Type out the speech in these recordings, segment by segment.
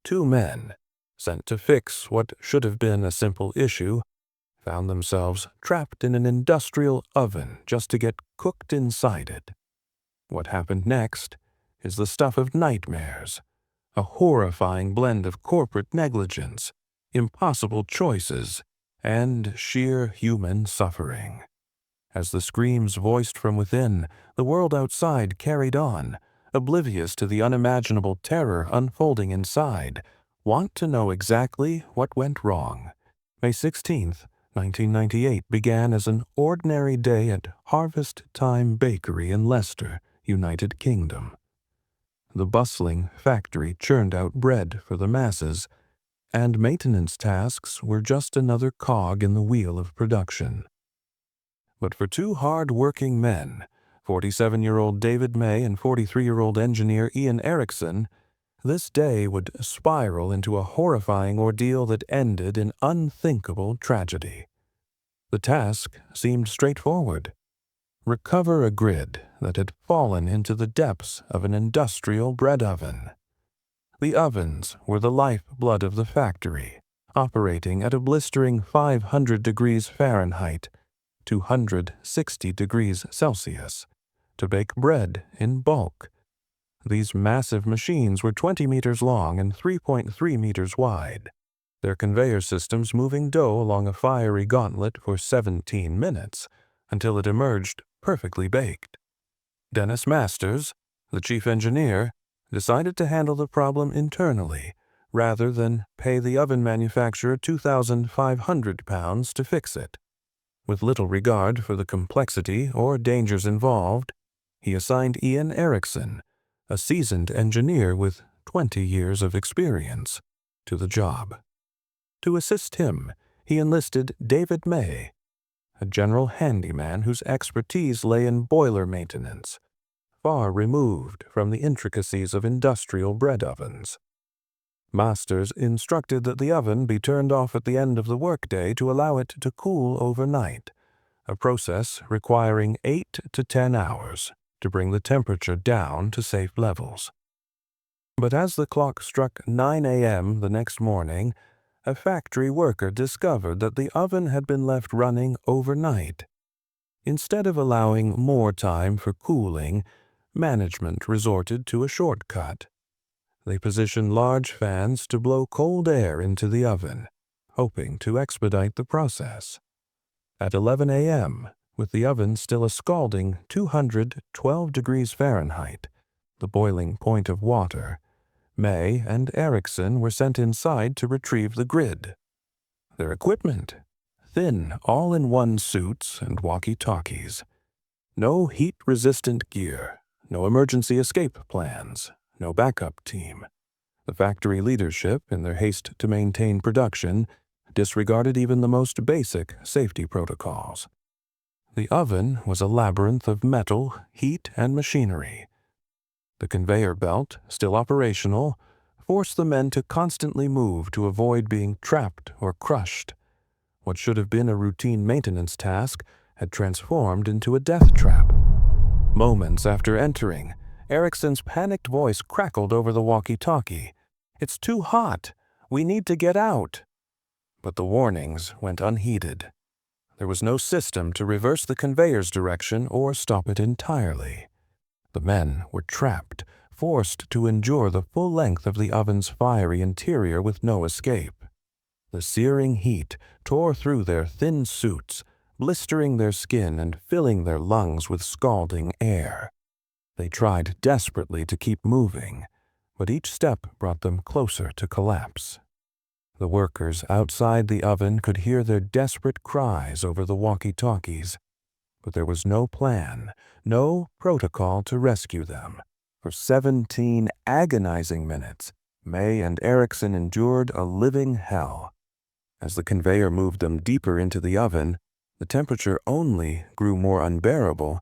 two men, sent to fix what should have been a simple issue, found themselves trapped in an industrial oven just to get cooked inside it. What happened next is the stuff of nightmares, a horrifying blend of corporate negligence, impossible choices, and sheer human suffering. As the screams voiced from within, the world outside carried on, oblivious to the unimaginable terror unfolding inside. Want to know exactly what went wrong? May 16th, 1998 began as an ordinary day at Harvestime Bakery in Leicester, United Kingdom. The bustling factory churned out bread for the masses, and maintenance tasks were just another cog in the wheel of production. But for two hard-working men, 47-year-old David May and 43-year-old engineer Ian Erickson, this day would spiral into a horrifying ordeal that ended in unthinkable tragedy. The task seemed straightforward: recover a grid that had fallen into the depths of an industrial bread oven. The ovens were the lifeblood of the factory, operating at a blistering 500 degrees Fahrenheit, 260 degrees Celsius, to bake bread in bulk. These massive machines were 20 meters long and 3.3 meters wide, their conveyor systems moving dough along a fiery gauntlet for 17 minutes until it emerged perfectly baked. Dennis Masters, the chief engineer, decided to handle the problem internally rather than pay the oven manufacturer £2,500 to fix it. With little regard for the complexity or dangers involved, he assigned Ian Erickson, a seasoned engineer with 20 years of experience, to the job. To assist him, he enlisted David May, a general handyman whose expertise lay in boiler maintenance, far removed from the intricacies of industrial bread ovens. Masters instructed that the oven be turned off at the end of the workday to allow it to cool overnight, a process requiring 8 to 10 hours to bring the temperature down to safe levels. But as the clock struck 9 a.m. the next morning, a factory worker discovered that the oven had been left running overnight. Instead of allowing more time for cooling, management resorted to a shortcut. They positioned large fans to blow cold air into the oven, hoping to expedite the process. At 11 a.m., with the oven still a scalding 212 degrees Fahrenheit, the boiling point of water, May and Erickson were sent inside to retrieve the grid. Their equipment: thin, all-in-one suits and walkie-talkies. No heat-resistant gear, no emergency escape plans, no backup team. The factory leadership, in their haste to maintain production, disregarded even the most basic safety protocols. The oven was a labyrinth of metal, heat, and machinery. The conveyor belt, still operational, forced the men to constantly move to avoid being trapped or crushed. What should have been a routine maintenance task had transformed into a death trap. Moments after entering, Erickson's panicked voice crackled over the walkie-talkie. "It's too hot. We need to get out." But the warnings went unheeded. There was no system to reverse the conveyor's direction or stop it entirely. The men were trapped, forced to endure the full length of the oven's fiery interior with no escape. The searing heat tore through their thin suits, blistering their skin and filling their lungs with scalding air. They tried desperately to keep moving, but each step brought them closer to collapse. The workers outside the oven could hear their desperate cries over the walkie-talkies, but there was no plan, no protocol to rescue them. For 17 agonizing minutes, May and Erickson endured a living hell. As the conveyor moved them deeper into the oven, the temperature only grew more unbearable.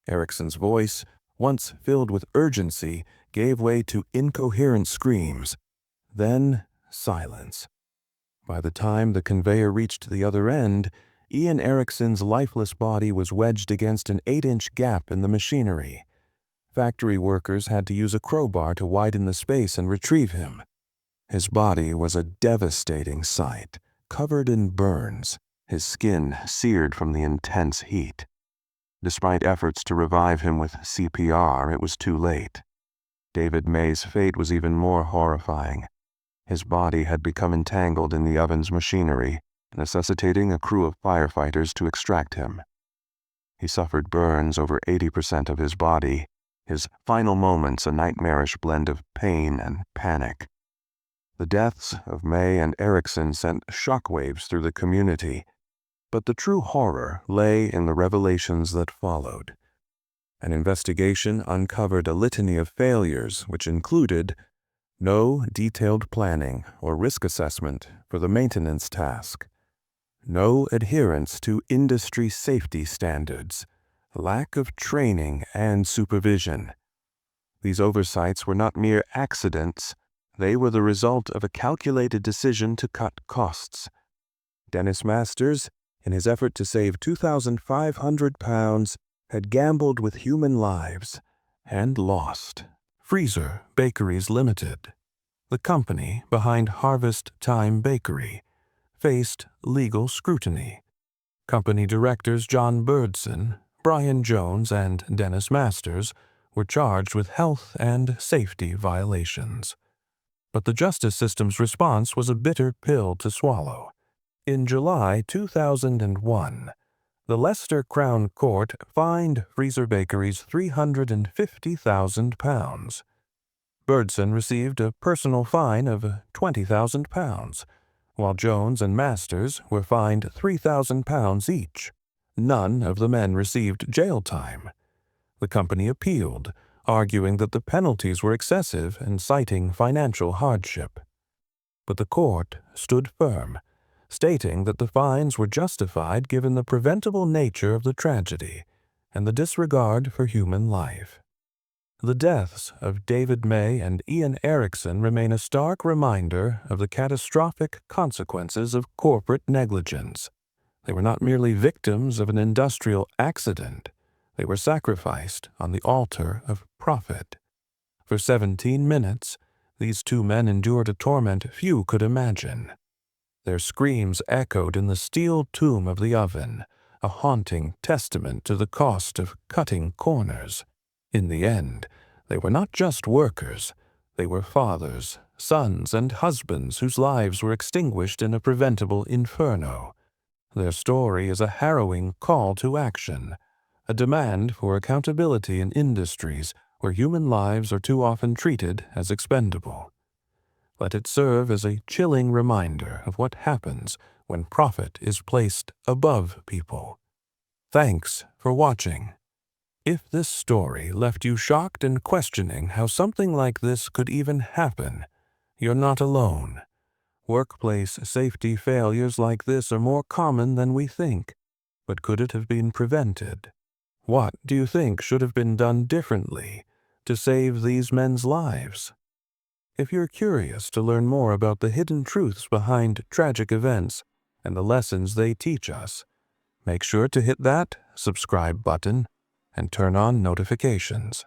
Erickson's voice, once filled with urgency, gave way to incoherent screams. Then silence. By the time the conveyor reached the other end, Ian Erickson's lifeless body was wedged against an 8-inch gap in the machinery. Factory workers had to use a crowbar to widen the space and retrieve him. His body was a devastating sight, covered in burns, his skin seared from the intense heat. Despite efforts to revive him with CPR, it was too late. David May's fate was even more horrifying. His body had become entangled in the oven's machinery, necessitating a crew of firefighters to extract him. He suffered burns over 80% of his body, his final moments a nightmarish blend of pain and panic. The deaths of May and Erickson sent shockwaves through the community, but the true horror lay in the revelations that followed. An investigation uncovered a litany of failures which included no detailed planning or risk assessment for the maintenance task, no adherence to industry safety standards, lack of training and supervision. These oversights were not mere accidents, they were the result of a calculated decision to cut costs. Dennis Masters, in his effort to save £2,500, had gambled with human lives and lost. Freezer Bakeries Limited, the company behind Harvestime Bakery, faced legal scrutiny. Company directors John Birdson, Brian Jones, and Dennis Masters were charged with health and safety violations. But the justice system's response was a bitter pill to swallow. In July 2001, the Leicester Crown Court fined Freezer Bakeries £350,000. Birdson received a personal fine of £20,000, while Jones and Masters were fined £3,000 each. None of the men received jail time. The company appealed, arguing that the penalties were excessive and citing financial hardship. But the court stood firm, stating that the fines were justified given the preventable nature of the tragedy and the disregard for human life. The deaths of David May and Ian Erickson remain a stark reminder of the catastrophic consequences of corporate negligence. They were not merely victims of an industrial accident. They were sacrificed on the altar of profit. For 17 minutes, these two men endured a torment few could imagine. Their screams echoed in the steel tomb of the oven, a haunting testament to the cost of cutting corners. In the end, they were not just workers. They were fathers, sons, and husbands whose lives were extinguished in a preventable inferno. Their story is a harrowing call to action, a demand for accountability in industries where human lives are too often treated as expendable. Let it serve as a chilling reminder of what happens when profit is placed above people. Thanks for watching. If this story left you shocked and questioning how something like this could even happen, you're not alone. Workplace safety failures like this are more common than we think. But could it have been prevented? What do you think should have been done differently to save these men's lives? If you're curious to learn more about the hidden truths behind tragic events and the lessons they teach us, make sure to hit that subscribe button and turn on notifications.